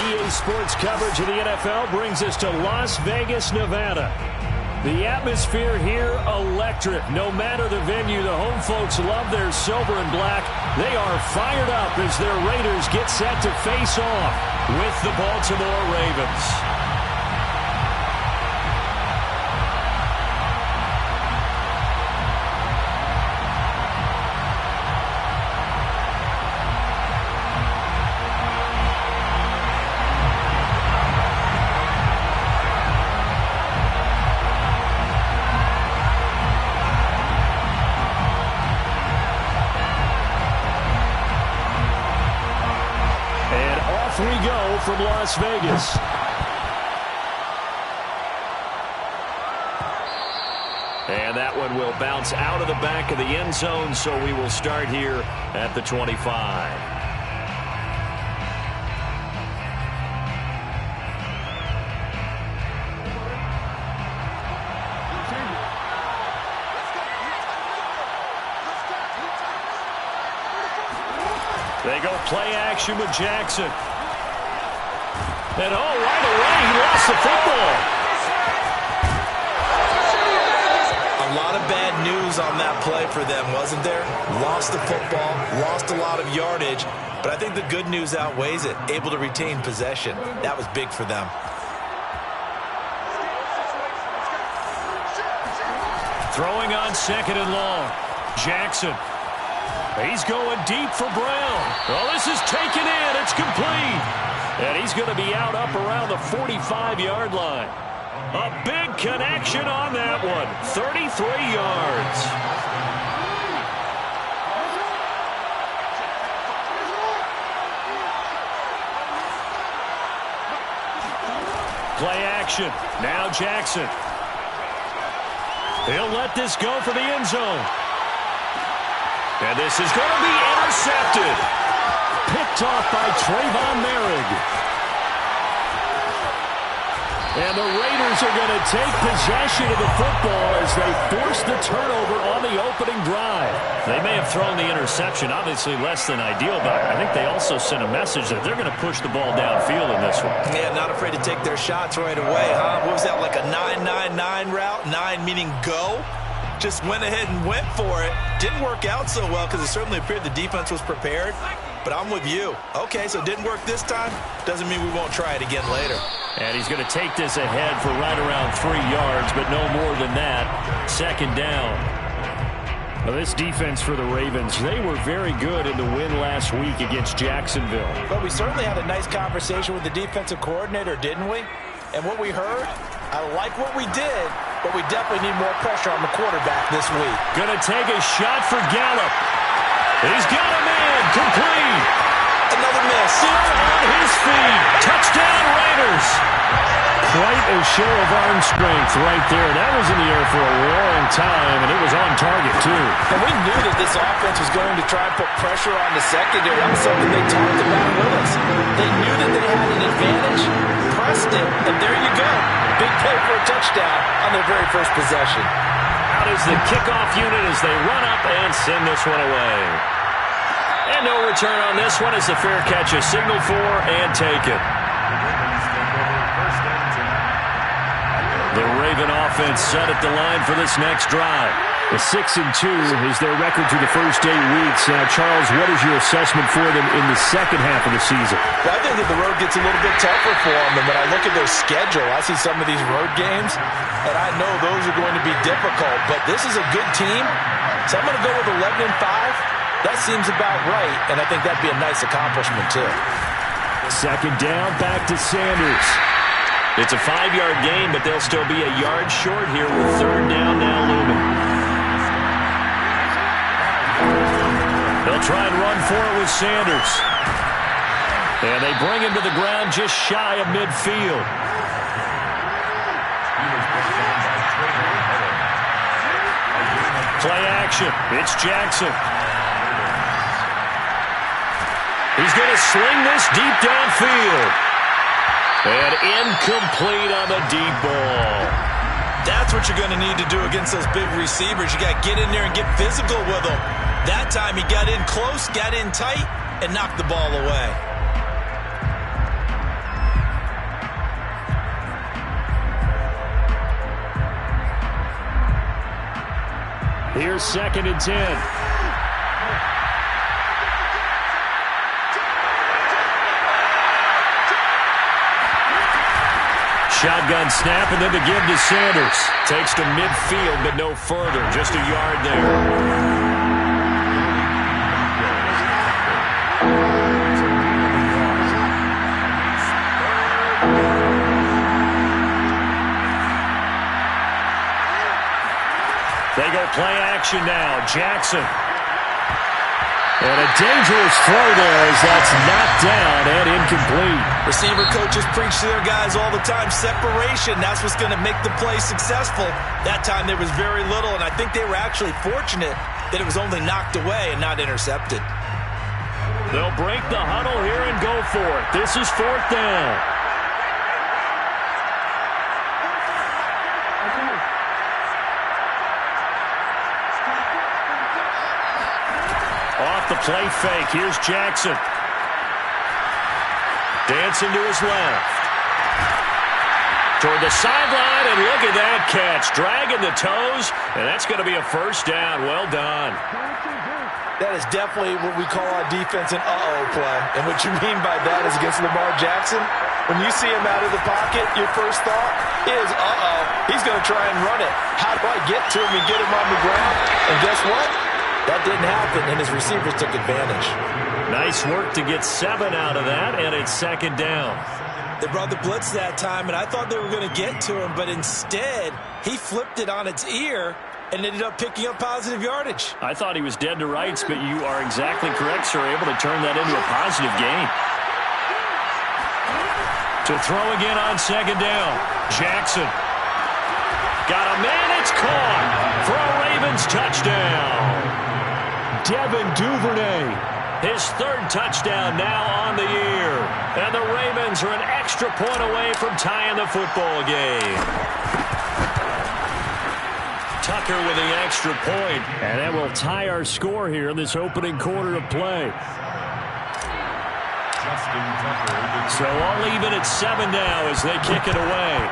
EA Sports coverage of the NFL brings us to Las Vegas, Nevada. The atmosphere here, electric. No matter the venue, the home folks love their silver and black. They are fired up as their Raiders get set to face off with the Baltimore Ravens. We go from Las Vegas. And that one will bounce out of the back of the end zone, so we will start here at the 25. They go play action with Jackson. And right away, he lost the football. A lot of bad news on that play for them, wasn't there? Lost the football, lost a lot of yardage, but I think the good news outweighs it. Able to retain possession. That was big for them. Throwing on 2nd and long. Jackson. He's going deep for Brown. Oh, this is taken in. It's complete. And he's going to be out up around the 45-yard line. A big connection on that one. 33 yards. Play action. Now Jackson. He'll let this go for the end zone. And this is going to be intercepted. Picked off by Trayvon Merrick. And the Raiders are going to take possession of the football as they force the turnover on the opening drive. They may have thrown the interception, obviously less than ideal, but I think they also sent a message that they're going to push the ball downfield in this one. Yeah, not afraid to take their shots right away, huh? What was that, like a 9-9-9 route? 9 meaning go? Just went ahead and went for it. Didn't work out so well because it certainly appeared the defense was prepared. But I'm with you. Okay, so it didn't work this time. Doesn't mean we won't try it again later. And he's going to take this ahead for right around 3 yards, but no more than that. 2nd down. Well, this defense for the Ravens, they were very good in the win last week against Jacksonville. But we certainly had a nice conversation with the defensive coordinator, didn't we? And what we heard, I like what we did, but we definitely need more pressure on the quarterback this week. Going to take a shot for Gallup. He's got him in. Complete. Another miss. Still on his feet. Touchdown Raiders. Quite a show of arm strength right there. That was in the air for a long time, and it was on target, too. And we knew that this offense was going to try and put pressure on the secondary. That was something they talked about with us. They knew that they had an advantage, pressed it, and there you go. Big play for a touchdown on their very first possession. Out is the kickoff unit as they run up and send this one away. And no return on this one as the fair catch is signaled for and taken. The Raven offense set at the line for this next drive. The 6-2 is their record through the first 8 weeks. Now, Charles, what is your assessment for them in the second half of the season? Well, I think that the road gets a little bit tougher for them. And when I look at their schedule, I see some of these road games, and I know those are going to be difficult. But this is a good team, so I'm going to go with 11-5. That seems about right, and I think that'd be a nice accomplishment, too. 2nd down, back to Sanders. It's a 5-yard gain, but they'll still be a yard short here with 3rd down now looming. They'll try and run for it with Sanders. And they bring him to the ground just shy of midfield. Play action. It's Jackson. He's going to sling this deep downfield. And incomplete on the deep ball. That's what you're going to need to do against those big receivers. You got to get in there and get physical with them. That time he got in close, got in tight, and knocked the ball away. Here's 2nd and 10. Shotgun snap, and then the give to Sanders. Takes to midfield, but no further. Just a yard there. They go play action now. Jackson. And a dangerous throw there as that's knocked down and incomplete. Receiver coaches preach to their guys all the time. Separation, that's what's going to make the play successful. That time there was very little, and I think they were actually fortunate that it was only knocked away and not intercepted. They'll break the huddle here and go for it. This is 4th down. Off the play fake. Here's Jackson. Dancing to his left. Toward the sideline, and look at that catch. Dragging the toes, and that's going to be a 1st down. Well done. That is definitely what we call our defense an uh-oh play. And what you mean by that is against Lamar Jackson, when you see him out of the pocket, your first thought is, uh-oh, he's going to try and run it. How do I get to him and get him on the ground? And guess what? That didn't happen, and his receivers took advantage. Nice work to get 7 out of that, and it's 2nd down. They brought the blitz that time, and I thought they were going to get to him, but instead, he flipped it on its ear and ended up picking up positive yardage. I thought he was dead to rights, but you are exactly correct, sir. Able to turn that into a positive gain. To throw again on 2nd down. Jackson. Got a man, it's caught for a Ravens touchdown. Devin Duvernay, his 3rd touchdown now on the year. And the Ravens are an extra point away from tying the football game. Tucker with the extra point, and that will tie our score here in this opening quarter of play. So all even at 7 now as they kick it away.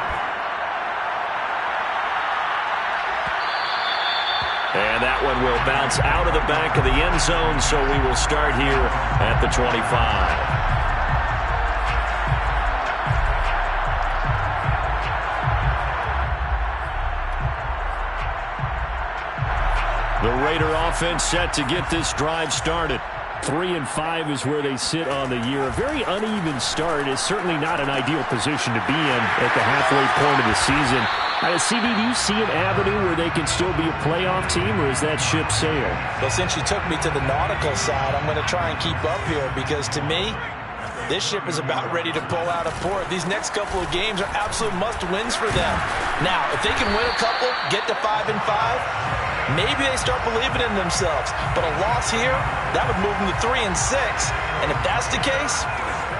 And that one will bounce out of the back of the end zone, so we will start here at the 25. The Raider offense set to get this drive started. 3-5 is where they sit on the year. A very uneven start is certainly not an ideal position to be in at the halfway point of the season. CD, do you see an avenue where they can still be a playoff team, or is that ship sailed? Well, since you took me to the nautical side, I'm going to try and keep up here because, to me, this ship is about ready to pull out of port. These next couple of games are absolute must-wins for them. Now, if they can win a couple, get to 5-5, maybe they start believing in themselves. But a loss here, that would move them to 3-6. And if that's the case,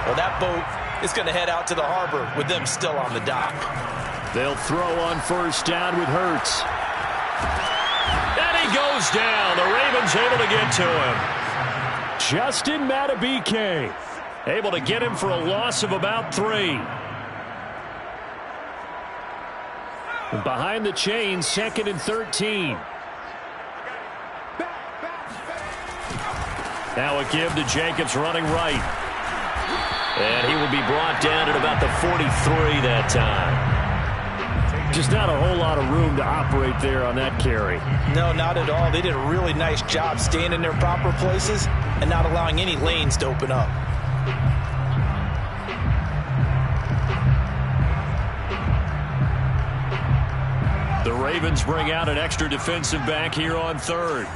well, that boat is going to head out to the harbor with them still on the dock. They'll throw on 1st down with Hurts. And he goes down. The Ravens able to get to him. Justin Madubuike able to get him for a loss of about 3. And behind the chains, 2nd and 13. Now a give to Jacobs running right. And he will be brought down at about the 43 that time. Just not a whole lot of room to operate there on that carry. No, not at all. They did a really nice job staying in their proper places and not allowing any lanes to open up. The Ravens bring out an extra defensive back here on 3rd.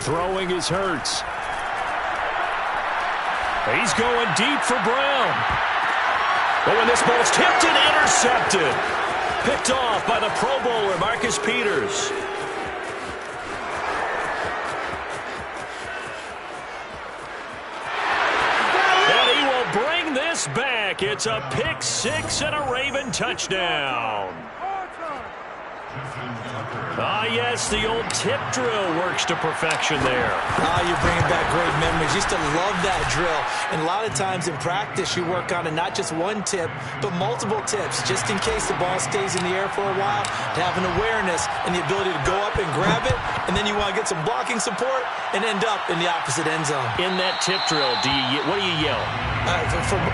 Throwing is Hurts. He's going deep for Brown. But when this ball's tipped and intercepted. Picked off by the Pro Bowler, Marcus Peters. And he will bring this back. It's a pick 6 and a Raven touchdown. Ah, yes, the old tip drill works to perfection there. You're bringing back great memories. Used to love that drill. And a lot of times in practice, you work on it, not just one tip, but multiple tips, just in case the ball stays in the air for a while, to have an awareness and the ability to go up and grab it, and then you want to get some blocking support and end up in the opposite end zone. In that tip drill, what do you yell?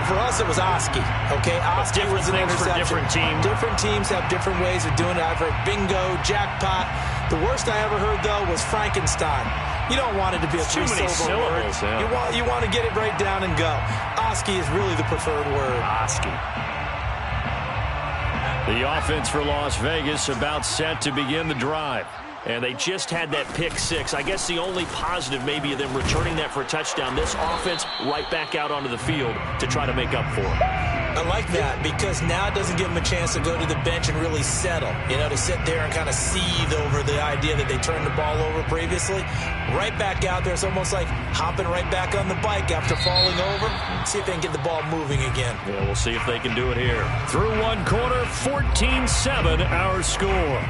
For us, it was Oski. Okay, Oski was an interception. For different teams. Different teams have different ways of doing it. I've heard bingo, jackpot. The worst I ever heard, though, was Frankenstein. You don't want it to be a three-syllable word. Yeah. You want to get it right down and go. Oski is really the preferred word. Oski. The offense for Las Vegas about set to begin the drive. And they just had that pick six. I guess the only positive maybe of them returning that for a touchdown. This offense right back out onto the field to try to make up for it. I like that because now it doesn't give them a chance to go to the bench and really settle. To sit there and kind of seethe over the idea that they turned the ball over previously. Right back out there. It's almost like hopping right back on the bike after falling over. See if they can get the ball moving again. Yeah, we'll see if they can do it here. Through one quarter, 14-7 our score.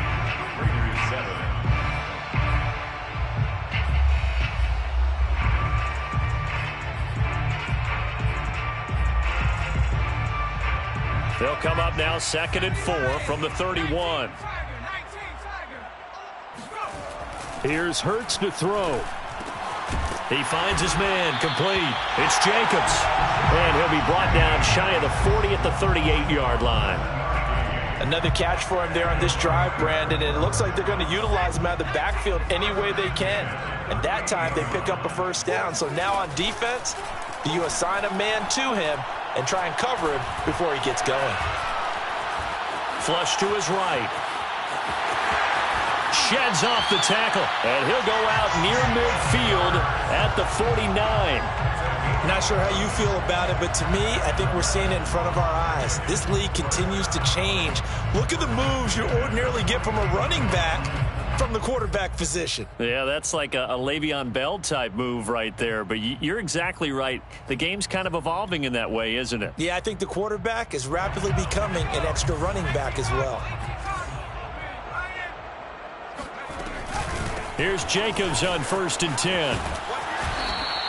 They'll come up now 2nd and 4 from the 31. Here's Hurts to throw. He finds his man, complete. It's Jacobs. And he'll be brought down shy of the 40 at the 38-yard line. Another catch for him there on this drive, Brandon. And it looks like they're going to utilize him out of the backfield any way they can. And that time they pick up a first down. So now on defense, do you assign a man to him and try and cover him before he gets going? Flush to his right. Sheds off the tackle. And he'll go out near midfield at the 49. Not sure how you feel about it, but to me, I think we're seeing it in front of our eyes. This league continues to change. Look at the moves you ordinarily get from a running back from the quarterback position. Yeah, that's like a Le'Veon Bell type move right there. But you're exactly right. The game's kind of evolving in that way, isn't it? Yeah, I think the quarterback is rapidly becoming an extra running back as well. Here's Jacobs on 1st and 10.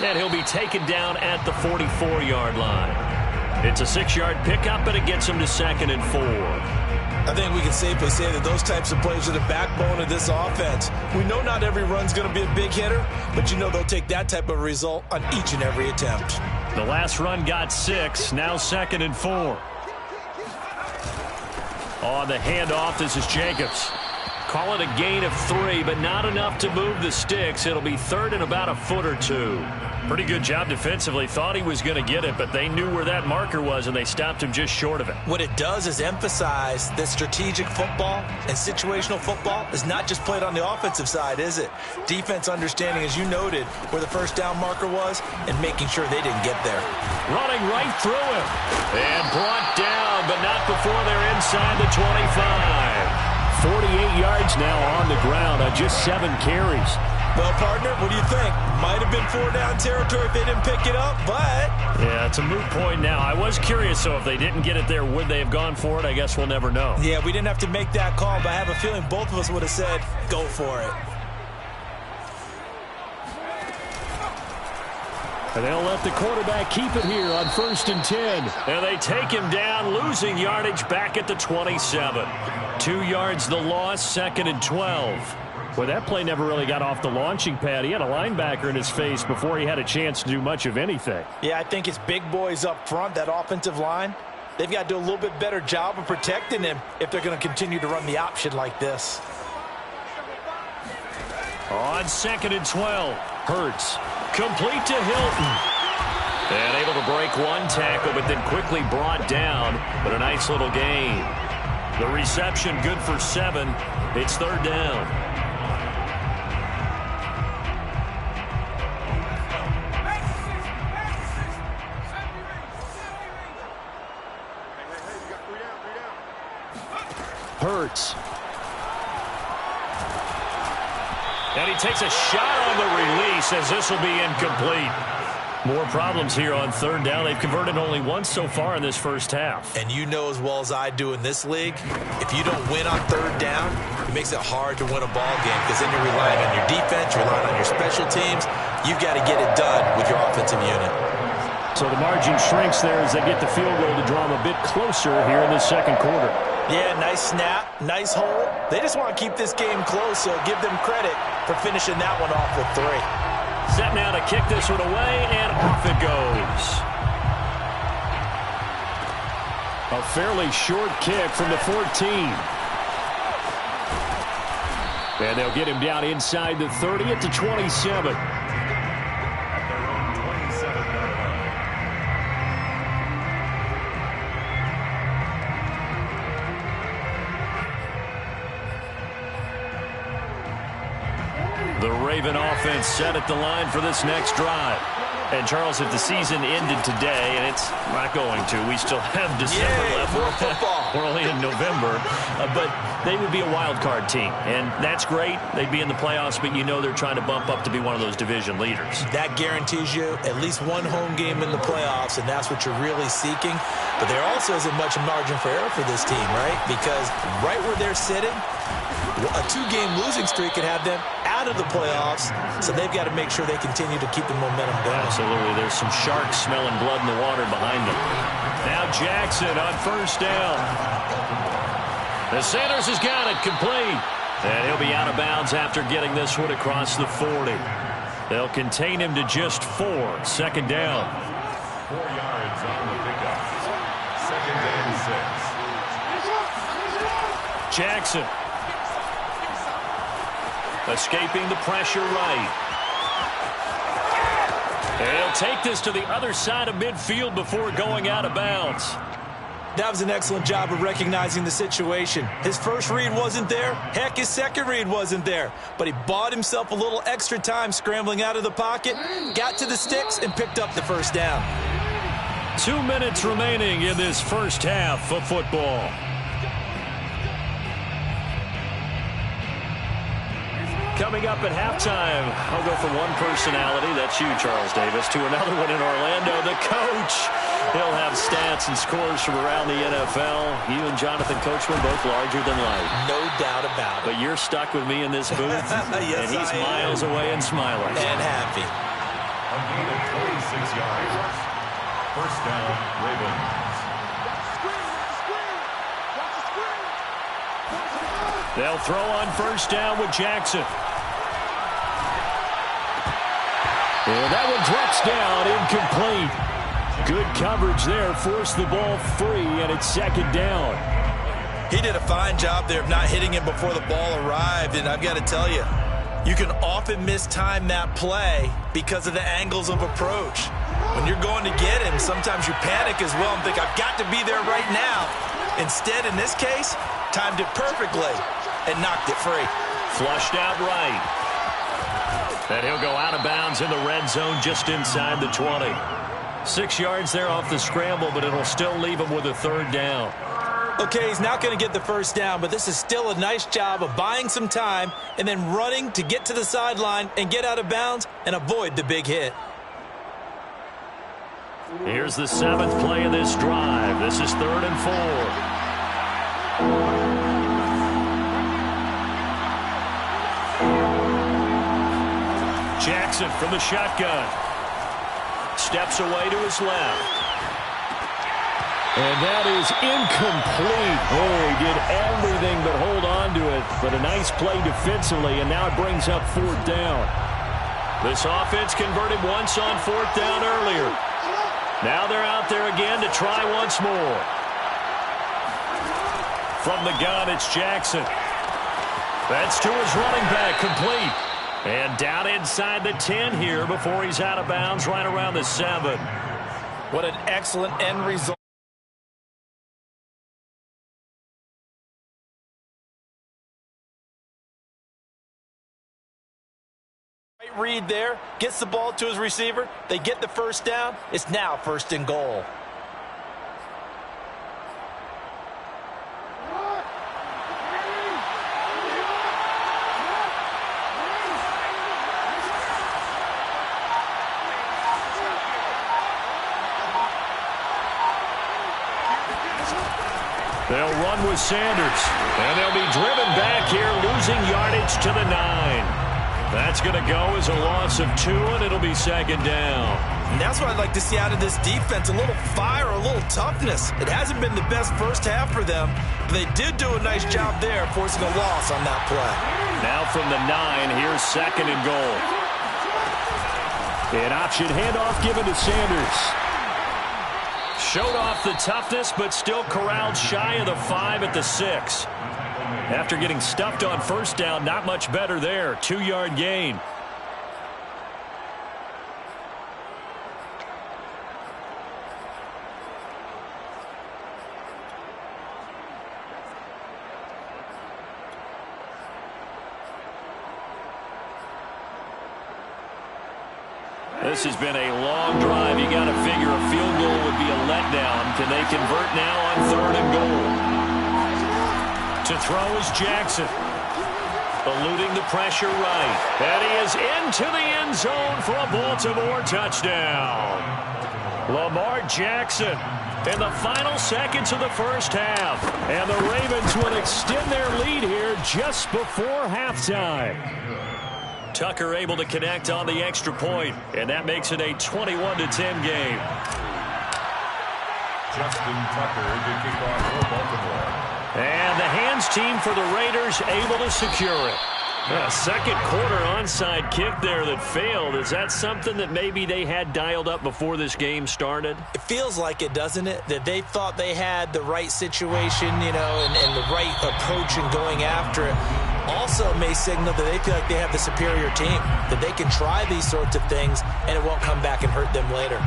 And he'll be taken down at the 44-yard line. It's a 6-yard pickup, and it gets him to 2nd and 4. I think we can safely say that those types of plays are the backbone of this offense. We know not every run's going to be a big hitter, but they'll take that type of result on each and every attempt. The last run got 6, now 2nd and 4. On the handoff, this is Jacobs. Call it a gain of 3, but not enough to move the sticks. It'll be 3rd and about a foot or 2. Pretty good job defensively. Thought he was going to get it, but they knew where that marker was, and they stopped him just short of it. What it does is emphasize that strategic football and situational football is not just played on the offensive side, is it? Defense understanding, as you noted, where the first down marker was and making sure they didn't get there. Running right through him. And brought down, but not before they're inside the 25. 48 yards now on the ground on just 7 carries. Well, partner, what do you think? Might have been 4-down territory if they didn't pick it up, but... Yeah, it's a moot point now. I was curious, so if they didn't get it there, would they have gone for it? I guess we'll never know. Yeah, we didn't have to make that call, but I have a feeling both of us would have said, go for it. And they'll let the quarterback keep it here on 1st and 10. And they take him down, losing yardage back at the 27. 2 yards the loss, 2nd and 12. Well, that play never really got off the launching pad. He had a linebacker in his face before he had a chance to do much of anything. Yeah, I think it's big boys up front, that offensive line. They've got to do a little bit better job of protecting him if they're going to continue to run the option like this. On 2nd and 12, Hurts. Complete to Hilton. And able to break one tackle, but then quickly brought down. But a nice little gain. The reception good for 7. It's 3rd down. Hurts. And he takes a shot on the release as this will be incomplete. More problems here on third down. They've converted only once so far in this first half. And you know as well as I do in this league, if you don't win on third down, it makes it hard to win a ball game because then you're relying on your defense, you're relying on your special teams. You've got to get it done with your offensive unit. So the margin shrinks there as they get the field goal to draw them a bit closer here in the second quarter. Yeah, nice snap, nice hole. They just want to keep this game close, so give them credit for finishing that one off with 3. Set now to kick this one away, and off it goes. A fairly short kick from the 14. And they'll get him down inside the 30 at the 27. The Raven offense set at the line for this next drive. And, Charles, if the season ended today, and it's not going to, we still have December left. More football. We're only in November. But they would be a wild card team. And that's great. They'd be in the playoffs, but you know they're trying to bump up to be one of those division leaders. That guarantees you at least one home game in the playoffs, and that's what you're really seeking. But there also isn't much margin for error for this team, right? Because right where they're sitting, a 2-game losing streak could have them out of the playoffs, so they've got to make sure they continue to keep the momentum going. Absolutely. There's some sharks smelling blood in the water behind them. Now Jackson on first down. The Sanders has got it complete. And he'll be out of bounds after getting this one across the 40. They'll contain him to just 4. Second down. 4 yards on the pickup. Second and 6. Jackson. Escaping the pressure right. And he'll take this to the other side of midfield before going out of bounds. That was an excellent job of recognizing the situation. His first read wasn't there. Heck, his second read wasn't there. But he bought himself a little extra time scrambling out of the pocket, got to the sticks, and picked up the first down. 2 minutes remaining in this first half of football. Coming up at halftime, I'll go from one personality, that's you, Charles Davis, to another one in Orlando, the coach. He'll have stats and scores from around the NFL. You and Jonathan Coachman both larger than life. No doubt about it. But you're stuck with me in this booth, yes, and he's I miles away and smiling. And happy. A gain of 26 yards. First down, Ravens. They'll throw on first down with Jackson. And that one drops down, incomplete. Good coverage there, forced the ball free, and it's second down. He did a fine job there of not hitting him before the ball arrived, and I've got to tell you, you can often mistime that play because of the angles of approach. When you're going to get him, sometimes you panic as well and think, I've got to be there right now. Instead, in this case, timed it perfectly and knocked it free. Flushed out right. And he'll go out of bounds in the red zone just inside the 20. 6 yards there off the scramble, but it'll still leave him with a third down. Okay, he's not going to get the first down, but this is still a nice job of buying some time and then running to get to the sideline and get out of bounds and avoid the big hit. Here's the 7th play of this drive. This is 3rd and 4. Jackson from the shotgun. Steps away to his left. And that is incomplete. Oh, he did everything but hold on to it. But a nice play defensively, and now it brings up 4th down. This offense converted once on 4th down earlier. Now they're out there again to try once more. From the gun, it's Jackson. That's to his running back, complete. And down inside the 10 here before he's out of bounds right around the 7. What an excellent end result. Right read there, gets the ball to his receiver. They get the first down. It's now 1st and goal. They'll run with Sanders. And they'll be driven back here, losing yardage to the 9. That's going to go as a loss of 2, and it'll be second down. And that's what I'd like to see out of this defense, a little fire, a little toughness. It hasn't been the best first half for them, but they did do a nice job there forcing a loss on that play. Now from the 9, here's second and goal. An option handoff given to Sanders. Showed off the toughness, but still corralled shy of the 5 at the 6. After getting stuffed on first down, not much better there. 2-yard gain. This has been a long drive. You got to figure a field goal would be a letdown. Can they convert now on 3rd and goal? To throw is Jackson. Eluding the pressure right. And he is into the end zone for a Baltimore touchdown. Lamar Jackson in the final seconds of the first half. And the Ravens will extend their lead here just before halftime. Tucker able to connect on the extra point, and that makes it a 21-10 game. Justin Tucker to kick off for Baltimore. And the hands team for the Raiders able to secure it. A second quarter onside kick there that failed. Is that something that maybe they had dialed up before this game started? It feels like it, doesn't it? That they thought they had the right situation, you know, and the right approach in going after it. Also may signal that they feel like they have the superior team, that they can try these sorts of things and it won't come back and hurt them later.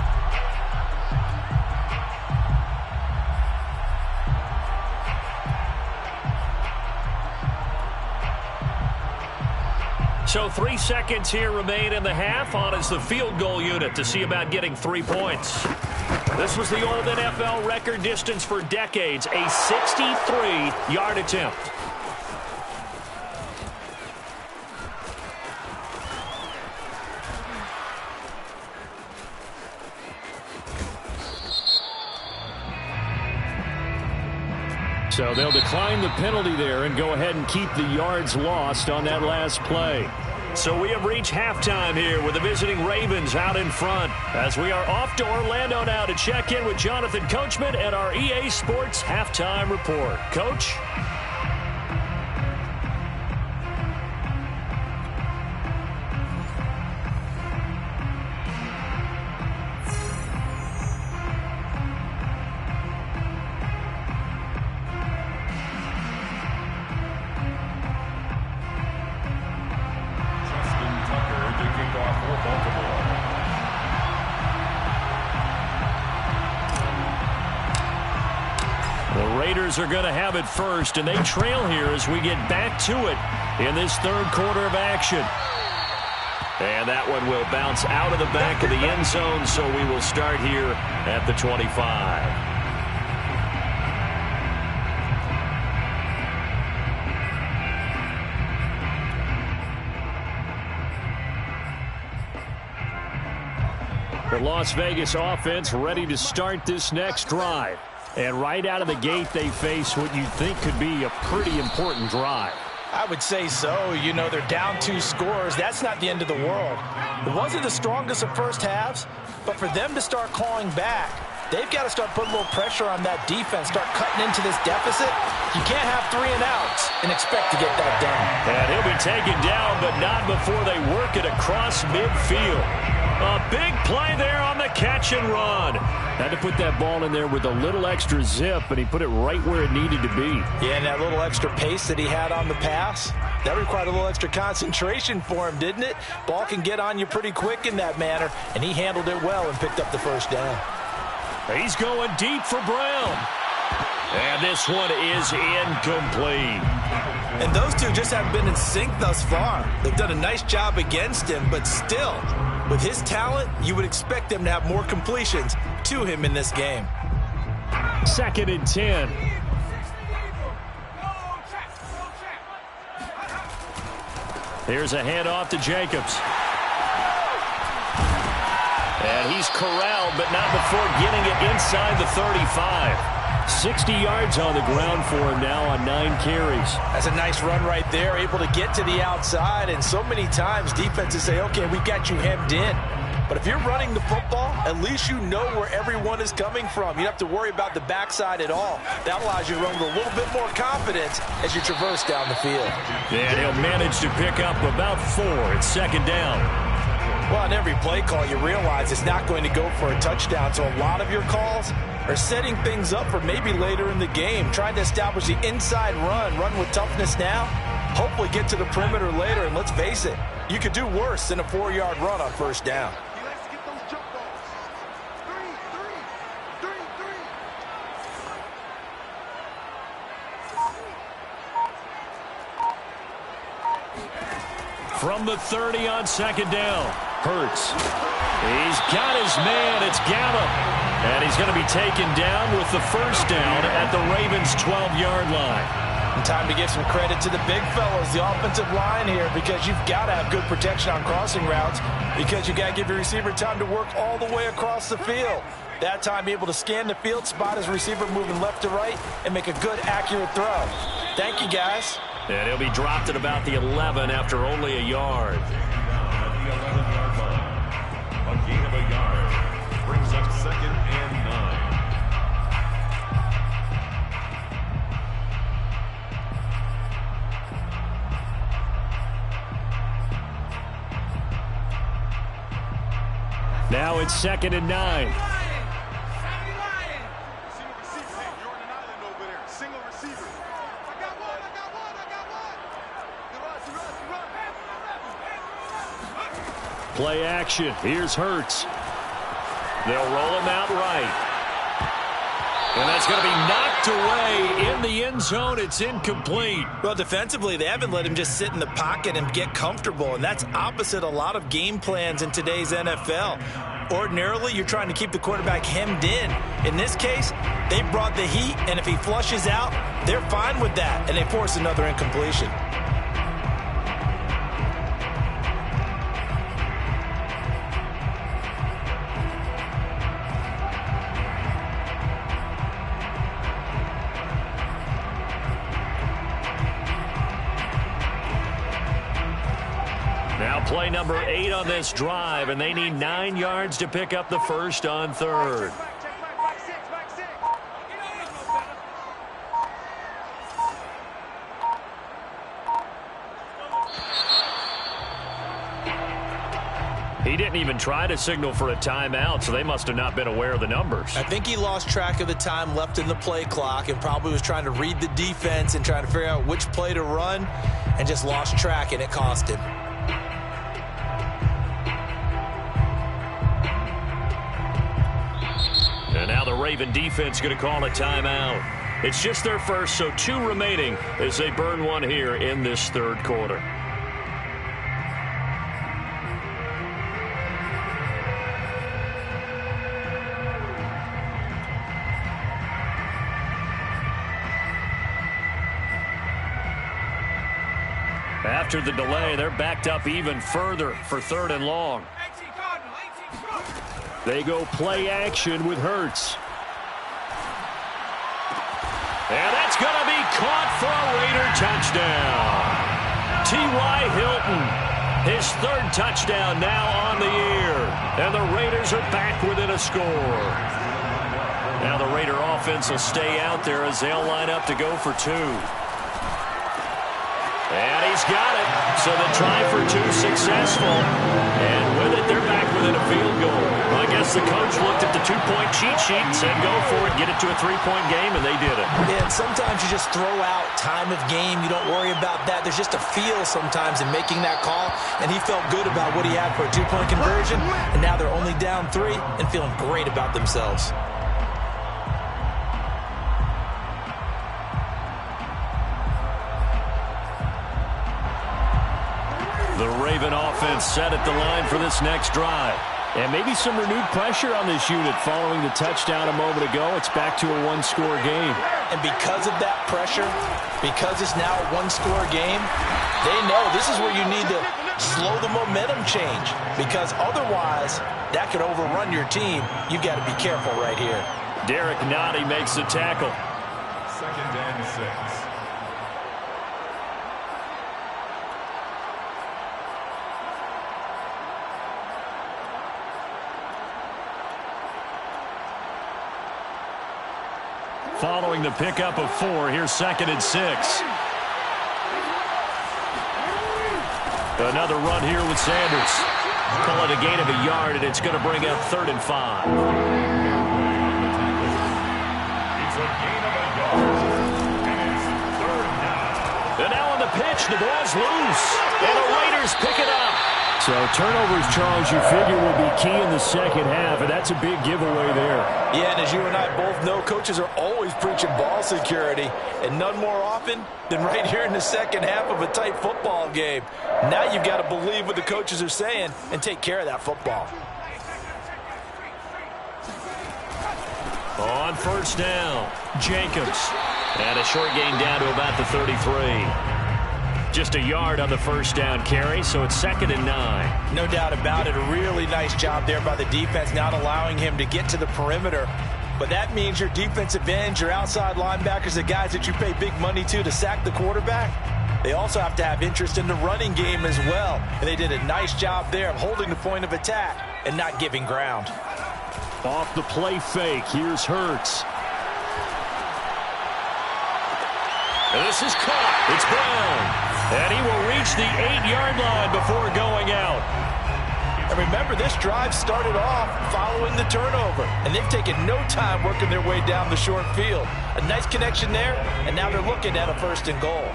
So 3 seconds here remain in the half. On is the field goal unit to see about getting 3 points. This was the old NFL record distance for decades, a 63-yard attempt. So they'll decline the penalty there and go ahead and keep the yards lost on that last play. So we have reached halftime here with the visiting Ravens out in front as we are off to Orlando now to check in with Jonathan Coachman and our EA Sports Halftime Report. Coach? Are going to have it first, and they trail here as we get back to it in this third quarter of action. And that one will bounce out of the back of the end zone, so we will start here at the 25. The Las Vegas offense ready to start this next drive. And right out of the gate, they face what you'd think could be a pretty important drive. I would say so. You know, they're down 2 scores. That's not the end of the world. It wasn't the strongest of first halves, but for them to start clawing back, they've got to start putting a little pressure on that defense, start cutting into this deficit. You can't have 3 and outs and expect to get that done. And he'll be taken down, but not before they work it across midfield. A big play there on the catch and run. Had to put that ball in there with a little extra zip, and he put it right where it needed to be. Yeah, and that little extra pace that he had on the pass, that required a little extra concentration for him, didn't it? Ball can get on you pretty quick in that manner, and he handled it well and picked up the first down. He's going deep for Brown. And this one is incomplete. And those two just haven't been in sync thus far. They've done a nice job against him, but still, with his talent, you would expect them to have more completions to him in this game. 2nd and 10. Here's a handoff to Jacobs. And he's corralled, but not before getting it inside the 35. 60 yards on the ground for him now on 9 carries. That's a nice run right there, able to get to the outside. And so many times defenses say, okay, we got you hemmed in. But if you're running the football, at least you know where everyone is coming from. You don't have to worry about the backside at all. That allows you to run with a little bit more confidence as you traverse down the field. And he'll manage to pick up about 4 at second down. Well, on every play call, you realize it's not going to go for a touchdown. So a lot of your calls are setting things up for maybe later in the game, trying to establish the inside run with toughness now, hopefully get to the perimeter later. And let's face it, you could do worse than a 4-yard run on first down. From the 30 on second down, Hurts. He's got his man. It's Gallup. And he's going to be taken down with the first down at the Ravens' 12-yard line. And time to give some credit to the big fellows, the offensive line here, because you've got to have good protection on crossing routes, because you've got to give your receiver time to work all the way across the field. That time, be able to scan the field, spot his receiver moving left to right, and make a good, accurate throw. Thank you, guys. And he'll be dropped at about the 11 after only a yard. At the 11-yard line. A gain of a yard. Brings up 2nd and 9. Now it's 2nd and 9. Play action. Here's Hurts. They'll roll him out right. And that's going to be knocked away in the end zone. It's incomplete. Well, defensively, they haven't let him just sit in the pocket and get comfortable, and that's opposite a lot of game plans in today's NFL. Ordinarily, you're trying to keep the quarterback hemmed in. In this case, they brought the heat, and if he flushes out, they're fine with that, and they force another incompletion. Now play number 8 on this drive, and they need 9 yards to pick up the first on 3rd. He didn't even try to signal for a timeout, so they must have not been aware of the numbers. I think he lost track of the time left in the play clock and probably was trying to read the defense and trying to figure out which play to run and just lost track, and it cost him. And now the Raven defense going to call a timeout. It's just their first, so 2 remaining as they burn one here in this 3rd quarter. After the delay, they're backed up even further for 3rd and long. They go play action with Hurts. And that's going to be caught for a Raider touchdown. T.Y. Hilton, his 3rd touchdown now on the year. And the Raiders are back within a score. Now the Raider offense will stay out there as they'll line up to go for 2. And he's got it. So the try for 2 successful. And with it, they're back within a field goal. I guess the coach looked at the 2-point cheat sheet and said, go for it, get it to a 3-point game, and they did it. Yeah, and sometimes you just throw out time of game. You don't worry about that. There's just a feel sometimes in making that call, and he felt good about what he had for a 2-point conversion, and now they're only down 3 and feeling great about themselves. The Raven offense set at the line for this next drive. And maybe some renewed pressure on this unit following the touchdown a moment ago. It's back to a one-score game. And because of that pressure, because it's now a one-score game, they know this is where you need to slow the momentum change, because otherwise that could overrun your team. You've got to be careful right here. Derek Nottie makes the tackle. 2nd and 6. Following the pickup of 4, here's 2nd and 6. Another run here with Sanders. Call it a gain of a yard, and it's going to bring up 3rd and 5. It's a gain of a yard. And it's 3rd down. And now on the pitch, the ball's loose. And the Raiders pick it up. So turnovers, Charles, you figure will be key in the second half, and that's a big giveaway there. Yeah, and as you and I both know, coaches are always preaching ball security, and none more often than right here in the second half of a tight football game. Now you've got to believe what the coaches are saying and take care of that football. On 1st down, Jacobs. And a short gain down to about the 33. Just a yard on the 1st down carry, so it's 2nd and 9. No doubt about it. A really nice job there by the defense, not allowing him to get to the perimeter. But that means your defensive ends, your outside linebackers, the guys that you pay big money to sack the quarterback, they also have to have interest in the running game as well. And they did a nice job there of holding the point of attack and not giving ground. Off the play fake, here's Hurts. And this is caught. It's Brown. And he will reach the 8-yard line before going out. And remember, this drive started off following the turnover, and they've taken no time working their way down the short field. A nice connection there, and now they're looking at a 1st and goal.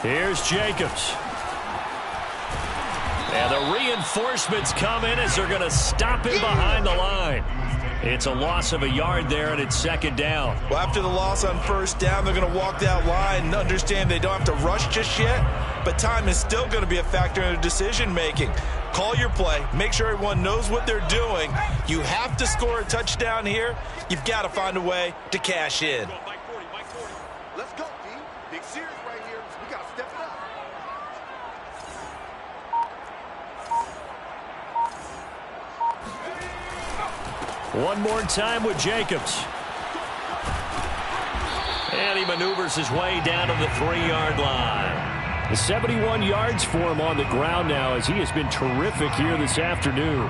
Here's Jacobs. And the reinforcements come in as they're going to stop him behind the line. It's a loss of a yard there, and it's 2nd down. Well, after the loss on 1st down, they're going to walk that line and understand they don't have to rush just yet, but time is still going to be a factor in their decision-making. Call your play. Make sure everyone knows what they're doing. You have to score a touchdown here. You've got to find a way to cash in. Let's go, D. Big series right here. We got to step it up. One more time with Jacobs. And he maneuvers his way down to the 3-yard line. The 71 yards for him on the ground now, as he has been terrific here this afternoon.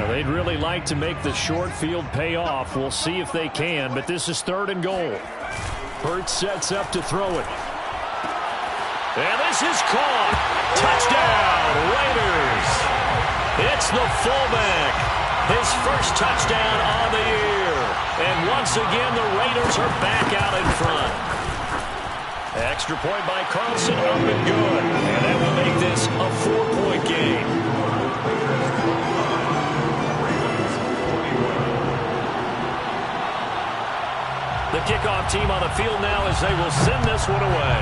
They'd really like to make the short field pay off. We'll see if they can, but this is 3rd and goal. Hurts sets up to throw it. And this is caught. Touchdown, Raiders. It's the fullback. His first touchdown on the year. And once again, the Raiders are back out in front. Extra point by Carlson, up and good. And that will make this a 4-point game. The kickoff team on the field now as they will send this one away.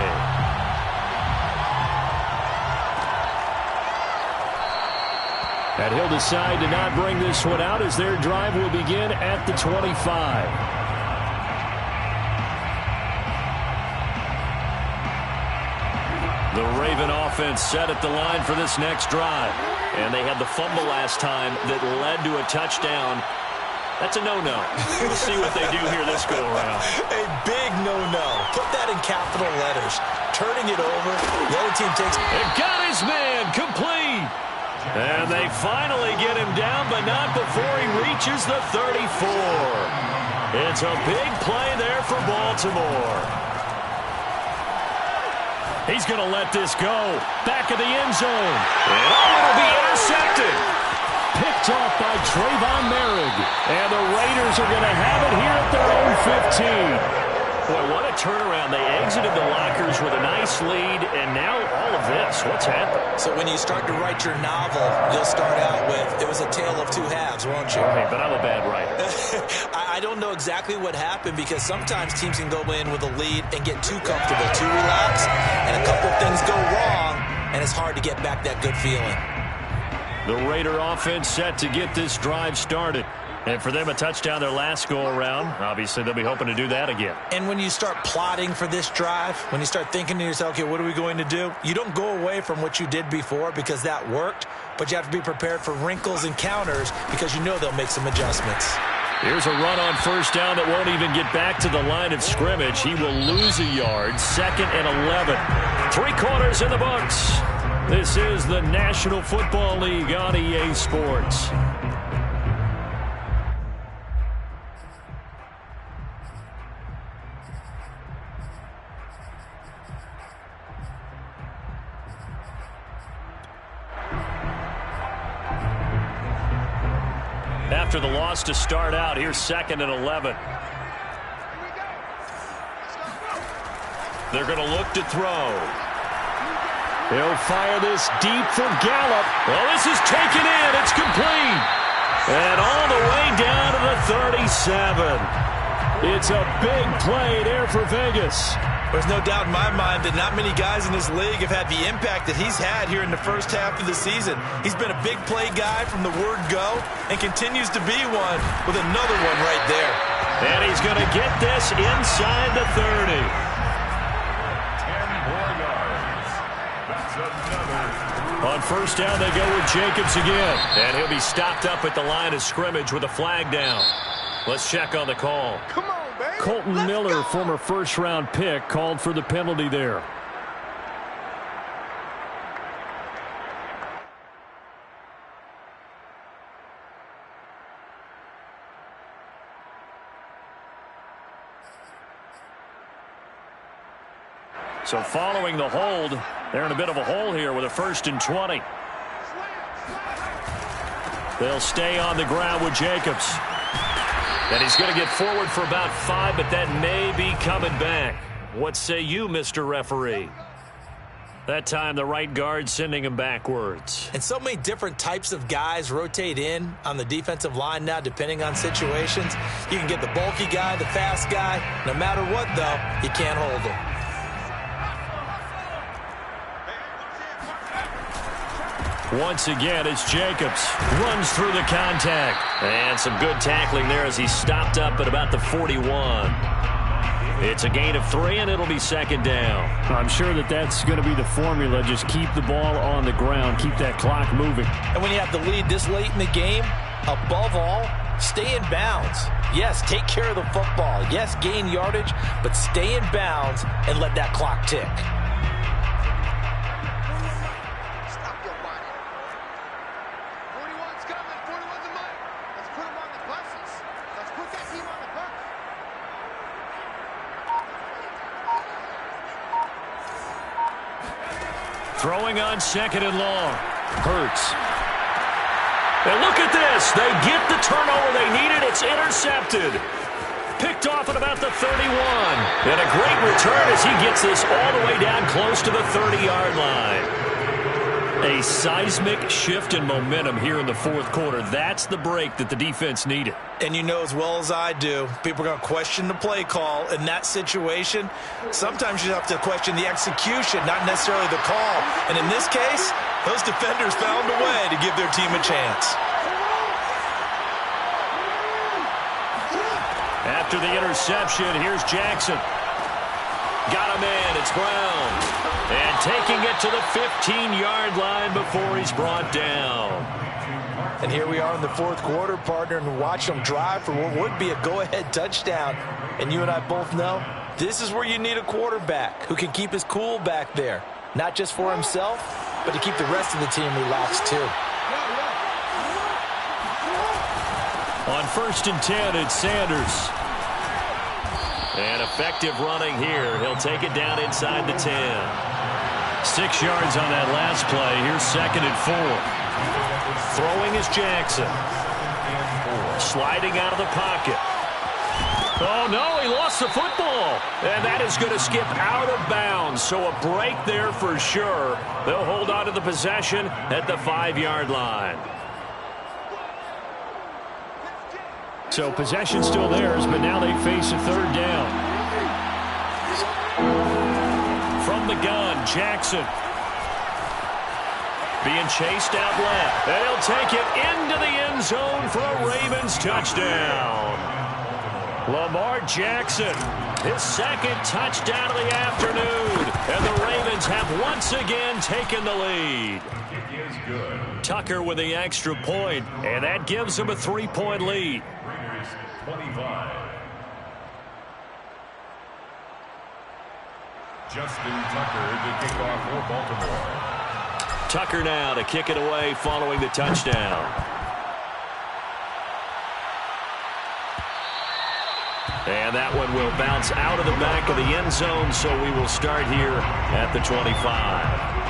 And he'll decide to not bring this one out as their drive will begin at the 25. The Raven offense set at the line for this next drive. And they had the fumble last time that led to a touchdown. That's a no-no. We'll see what they do here this go-around. A big no-no. Put that in capital letters. Turning it over. The other team takes... They've got his man complete. And they finally get him down, but not before he reaches the 34. It's a big play there for Baltimore. He's going to let this go. Back of the end zone. And it'll be intercepted. Picked off by Trayvon Merrick. And the Raiders are going to have it here at their own 15. Boy, what a turnaround. They exited the lockers with a nice lead, and now all of this. What's happened? So when you start to write your novel, you'll start out with, it was a tale of two halves, won't you? Right, but I'm a bad writer. I don't know exactly what happened because sometimes teams can go in with a lead and get too comfortable, too relaxed, and a couple of things go wrong, and it's hard to get back that good feeling. The Raider offense set to get this drive started. And for them, a touchdown their last go-around. Obviously, they'll be hoping to do that again. And when you start plotting for this drive, when you start thinking to yourself, okay, what are we going to do? You don't go away from what you did before because that worked, but you have to be prepared for wrinkles and counters because you know they'll make some adjustments. Here's a run on first down that won't even get back to the line of scrimmage. He will lose a yard. 2nd and 11. 3 quarters in the books. This is the National Football League on EA Sports. After the loss to start out, here's 2nd and 11. They're going to look to throw. He'll fire this deep for Gallup. Well, this is taken in. It's complete. And all the way down to the 37. It's a big play there for Vegas. There's no doubt in my mind that not many guys in this league have had the impact that he's had here in the first half of the season. He's been a big play guy from the word go and continues to be one with another one right there. And he's going to get this inside the 30. 10 more yards. That's another. On first down, they go with Jacobs again. And he'll be stopped up at the line of scrimmage with a flag down. Let's check on the call. Come on, baby. Colton Miller, former first-round pick, called for the penalty there. So following the hold, they're in a bit of a hole here with a 1st and 20. They'll stay on the ground with Jacobs. And he's going to get forward for about 5, but that may be coming back. What say you, Mr. Referee? That time, the right guard sending him backwards. And so many different types of guys rotate in on the defensive line now, depending on situations. You can get the bulky guy, the fast guy. No matter what, though, you can't hold him. Once again, it's Jacobs. Runs through the contact. And some good tackling there as he stopped up at about the 41. It's a gain of 3, and it'll be 2nd down. I'm sure that's going to be the formula. Just keep the ball on the ground. Keep that clock moving. And when you have the lead this late in the game, above all, stay in bounds. Yes, take care of the football. Yes, gain yardage, but stay in bounds and let that clock tick. Throwing on 2nd and long. Hurts. And look at this. They get the turnover they needed. It's intercepted. Picked off at about the 31. And a great return as he gets this all the way down close to the 30-yard line. A seismic shift in momentum here in the 4th quarter. That's the break that the defense needed. And you know as well as I do, people are going to question the play call in that situation. Sometimes you have to question the execution, not necessarily the call. And in this case, those defenders found a way to give their team a chance. After the interception, here's Jackson. Got him in. It's Brown. And taking it to the 15-yard line before he's brought down. And here we are in the 4th quarter, partner, and watch them drive for what would be a go-ahead touchdown. And you and I both know this is where you need a quarterback who can keep his cool back there. Not just for himself, but to keep the rest of the team relaxed too. On 1st and 10, it's Sanders. And effective running here. He'll take it down inside the 10. 6 yards on that last play. Here's 2nd and 4. Throwing is Jackson. Sliding out of the pocket. Oh, no, he lost the football. And that is going to skip out of bounds. So a break there for sure. They'll hold on to the possession at the 5-yard line. So possession still theirs, but now they face a third down. From the gun, Jackson. Being chased out left. And he'll take it into the end zone for a Ravens touchdown. Lamar Jackson, his second touchdown of the afternoon. And the Ravens have once again taken the lead. Kick is good. Tucker with the extra point, and that gives them a 3-point lead. Raiders 25. Justin Tucker to kick off for Baltimore. Tucker now to kick it away following the touchdown. And that one will bounce out of the back of the end zone, so we will start here at the 25.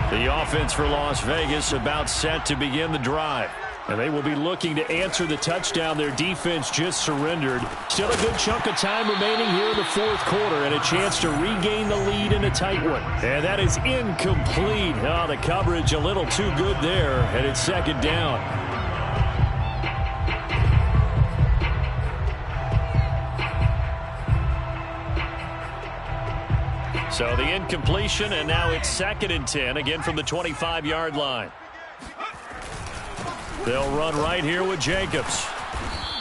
The offense for Las Vegas about set to begin the drive. And they will be looking to answer the touchdown their defense just surrendered. Still a good chunk of time remaining here in the fourth quarter and a chance to regain the lead in a tight one. And that is incomplete. Oh, the coverage a little too good there, and it's second down. So the incompletion, and now it's 2nd and 10, again from the 25-yard line. They'll run right here with Jacobs.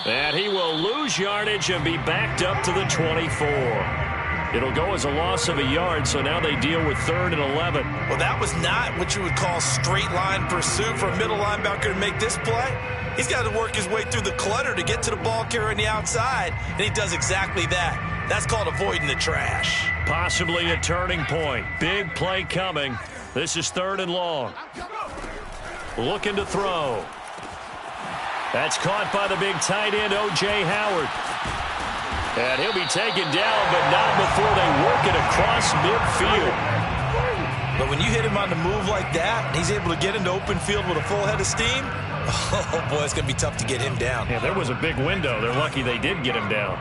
And he will lose yardage and be backed up to the 24. It'll go as a loss of a yard, so now they deal with 3rd and 11. Well, that was not what you would call straight line pursuit for a middle linebacker to make this play. He's got to work his way through the clutter to get to the ball carrier on the outside, and he does exactly that. That's called avoiding the trash. Possibly a turning point. Big play coming. This is 3rd and long. Looking to throw. That's caught by the big tight end, O.J. Howard. And he'll be taken down, but not before they work it across midfield. But when you hit him on the move like that, and he's able to get into open field with a full head of steam, oh, boy, it's going to be tough to get him down. Yeah, there was a big window. They're lucky they did get him down.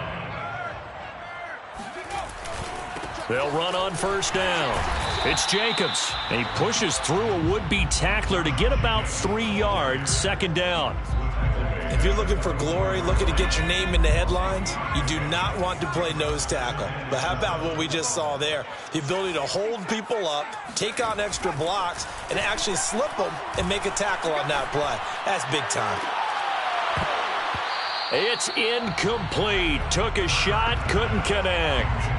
They'll run on 1st down. It's Jacobs. He pushes through a would-be tackler to get about 3 yards, 2nd down. If you're looking for glory, looking to get your name in the headlines, you do not want to play nose tackle. But how about what we just saw there? The ability to hold people up, take on extra blocks, and actually slip them and make a tackle on that play. That's big time. It's incomplete. Took a shot, couldn't connect.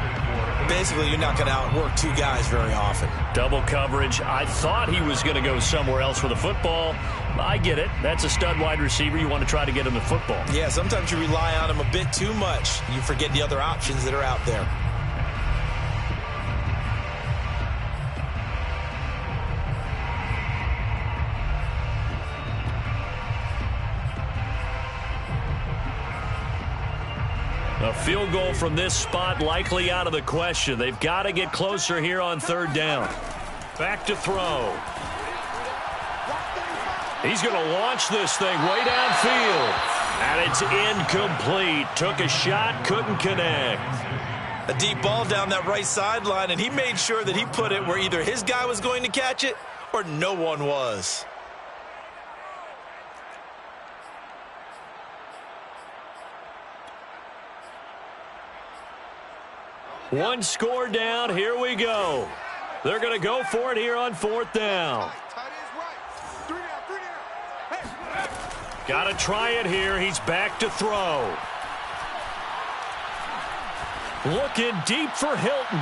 Basically, you're not going to outwork 2 guys very often. Double coverage. I thought he was going to go somewhere else with the football. I get it. That's a stud wide receiver. You want to try to get him the football. Yeah, sometimes you rely on him a bit too much. You forget the other options that are out there. A field goal from this spot likely out of the question. They've got to get closer here on 3rd down. Back to throw. He's going to launch this thing way downfield. And it's incomplete. Took a shot, couldn't connect. A deep ball down that right sideline, and he made sure that he put it where either his guy was going to catch it or no one was. One score down. Here we go. They're going to go for it here on 4th down. Got to try it here. He's back to throw. Looking deep for Hilton.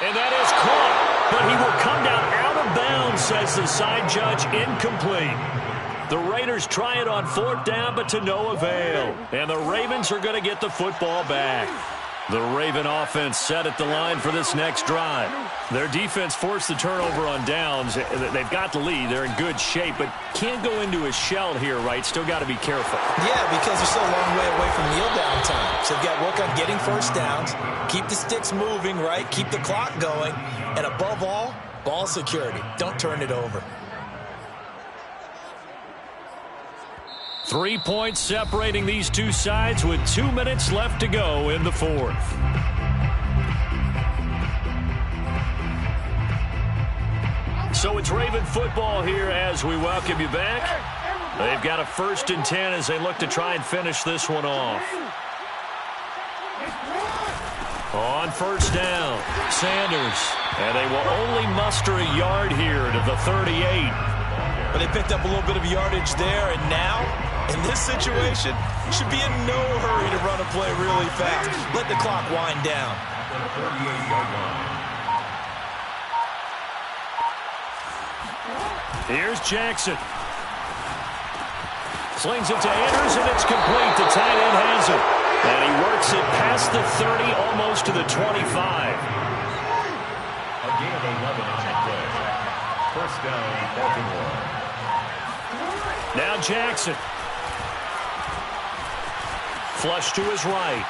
And that is caught. But he will come down out of bounds, says the side judge. Incomplete. The Raiders try it on 4th down, but to no avail. And the Ravens are going to get the football back. The Raven offense set at the line for this next drive. Their defense forced the turnover on downs. They've got the lead. They're in good shape, but can't go into a shell here, right? Still got to be careful. Yeah, because they're still a long way away from kneel down time. So they've got to work on getting first downs, keep the sticks moving, right? Keep the clock going. And above all, ball security. Don't turn it over. 3 points separating these two sides with 2 minutes left to go in the fourth. So it's Raven football here as we welcome you back. They've got a 1st and 10 as they look to try and finish this one off. On first down, Sanders. And they will only muster a yard here to the 38. But they picked up a little bit of yardage there, and now, in this situation, should be in no hurry to run a play really fast. Let the clock wind down. Here's Jackson. Slings it to Andrews, and it's complete. The tight end has it. And he works it past the 30, almost to the 25. A gain of 11 on the play. First down, Baltimore. Now Jackson. Flush to his right.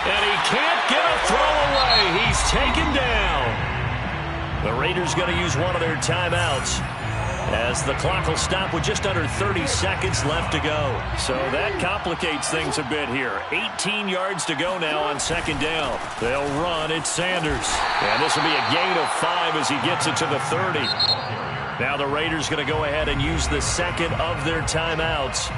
And he can't get a throw away. He's taken down. The Raiders going to use one of their timeouts as the clock will stop with just under 30 seconds left to go. So that complicates things a bit here. 18 yards to go now on 2nd down. They'll run. It's Sanders. And this will be a gain of 5 as he gets it to the 30. Now the Raiders going to go ahead and use the 2nd of their timeouts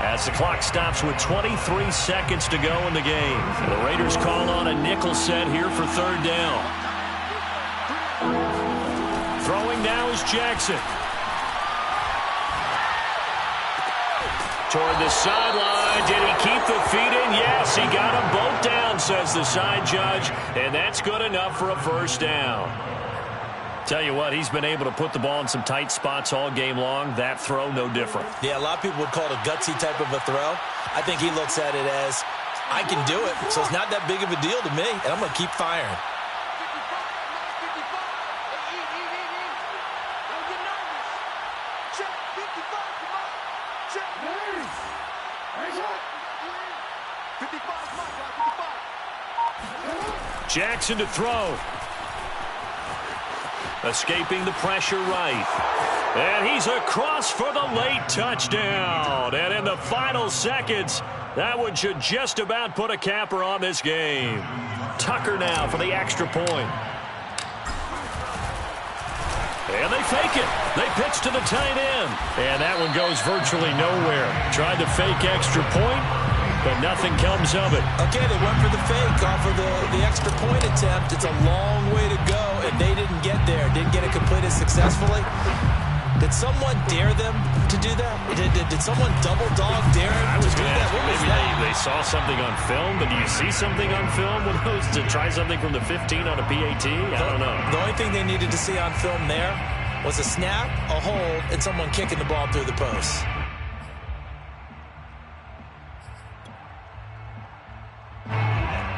as the clock stops with 23 seconds to go in the game. The Raiders call on a nickel set here for 3rd down. Throwing now is Jackson. Toward the sideline. Did he keep the feet in? Yes, he got them both down, says the side judge. And that's good enough for a 1st down. Tell you what, he's been able to put the ball in some tight spots all game long. That throw, no different. Yeah, a lot of people would call it a gutsy type of a throw. I think he looks at it as, I can do it, so it's not that big of a deal to me, and I'm going to keep firing. Jackson to throw. Escaping the pressure right. And he's across for the late touchdown. And in the final seconds, that one should just about put a capper on this game. Tucker now for the extra point. And they fake it. They pitch to the tight end. And that one goes virtually nowhere. Tried to fake extra point, but nothing comes of it. Okay, they went for the fake off of the extra point attempt. It's a long way to go, and they didn't get there. Didn't get it completed successfully. Did someone dare them to do that? Did someone double dog dare them to do that? What was maybe that? they saw something on film, but do you see something on film with those to try something from the 15 on a PAT? I don't know. The only thing they needed to see on film there was a snap, a hold, and someone kicking the ball through the post.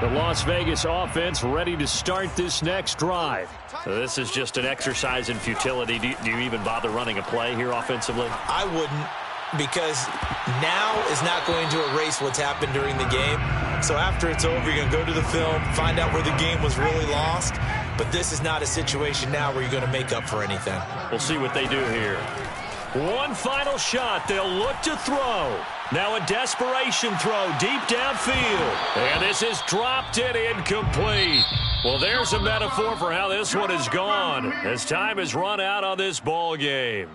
The Las Vegas offense ready to start this next drive. So this is just an exercise in futility. Do you even bother running a play here offensively? I wouldn't, because now is not going to erase what's happened during the game. So after it's over, you're going to go to the film, find out where the game was really lost. But this is not a situation now where you're going to make up for anything. We'll see what they do here. One final shot. They'll look to throw. Now a desperation throw deep downfield. And this is dropped and incomplete. Well, there's a metaphor for how this one is gone as time has run out on this ball game.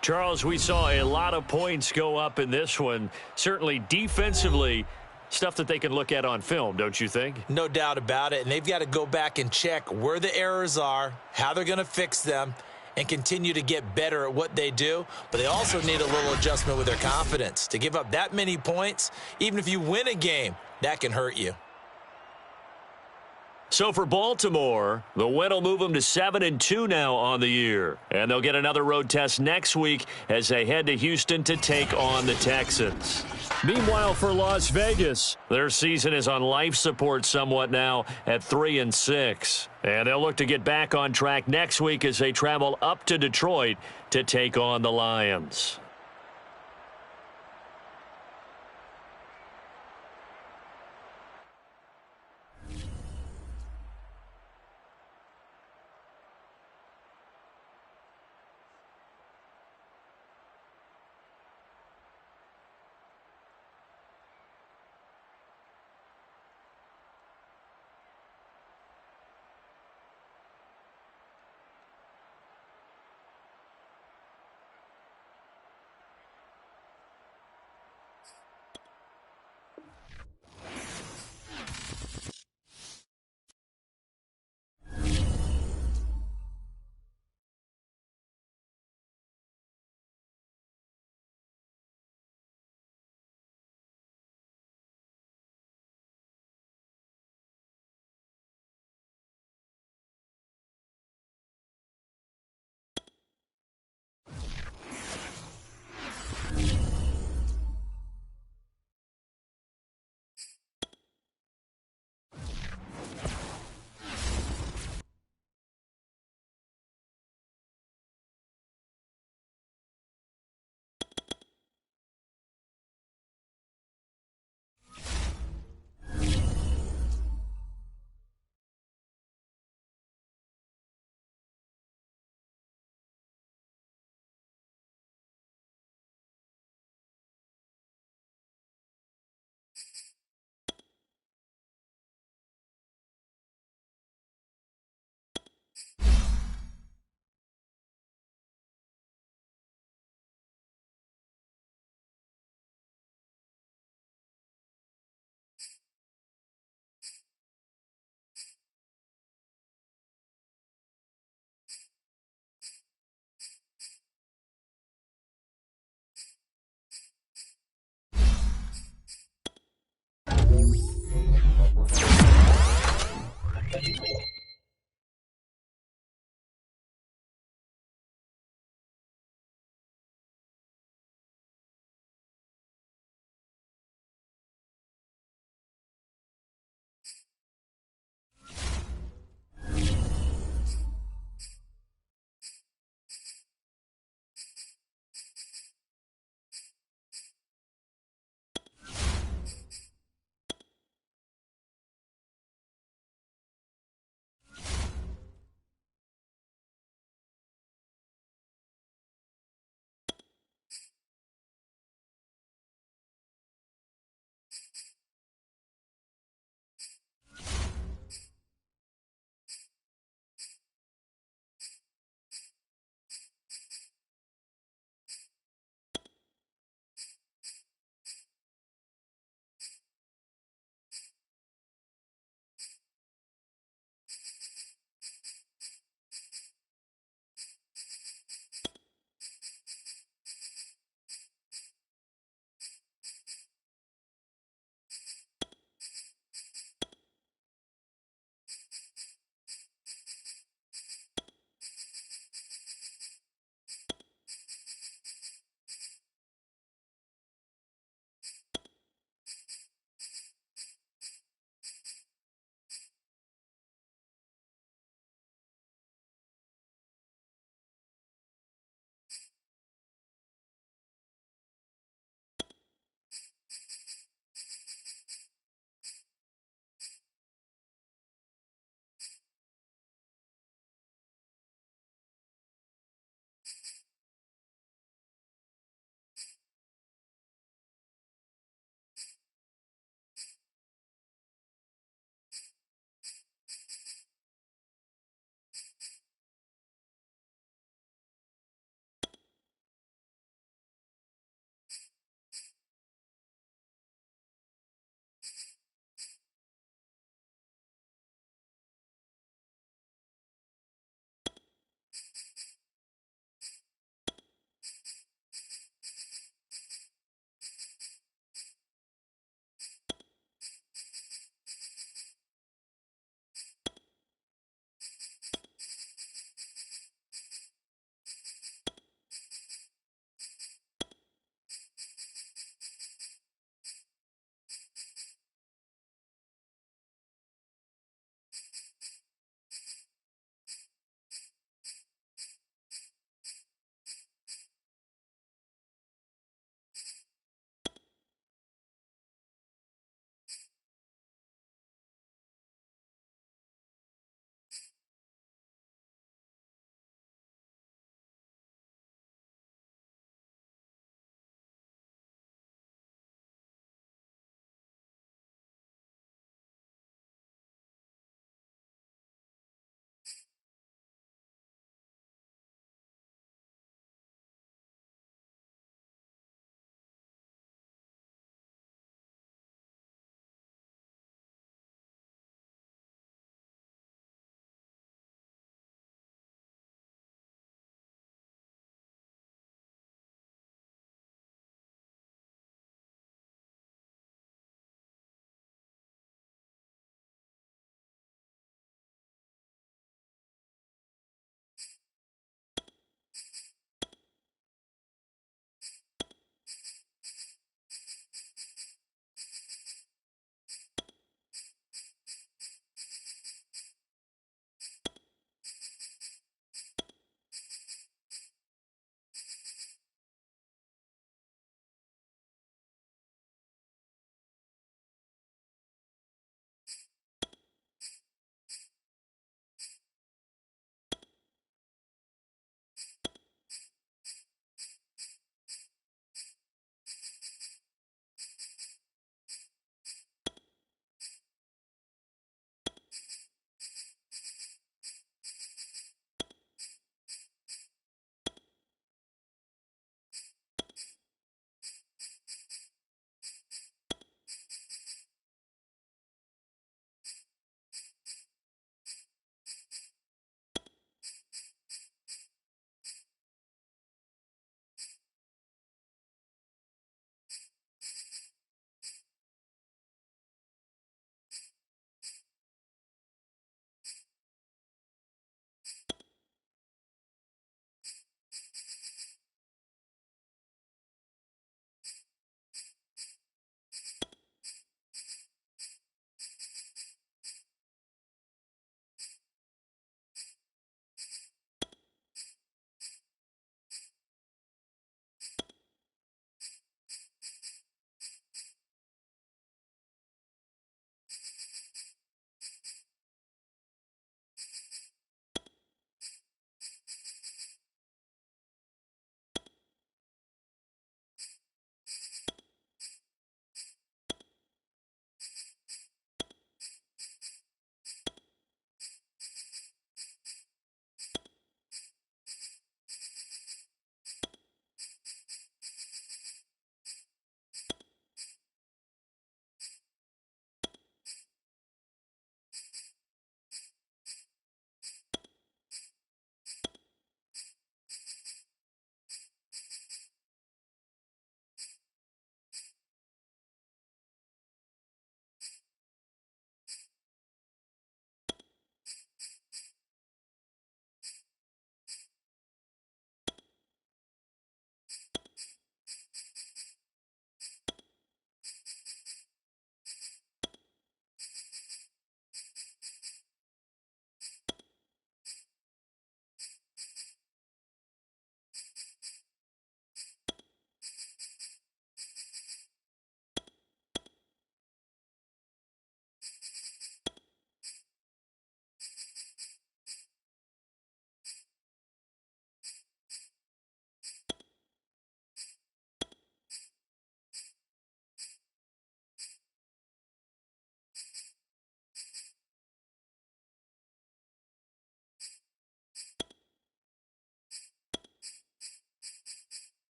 Charles, we saw a lot of points go up in this one. Certainly defensively, stuff that they can look at on film, don't you think? No doubt about it. And they've got to go back and check where the errors are, how they're going to fix them, and continue to get better at what they do. But they also need a little adjustment with their confidence. To give up that many points, even if you win a game, that can hurt you. So for Baltimore, the win will move them to 7-2 now on the year. And they'll get another road test next week as they head to Houston to take on the Texans. Meanwhile, for Las Vegas, their season is on life support somewhat now at 3-6. And they'll look to get back on track next week as they travel up to Detroit to take on the Lions.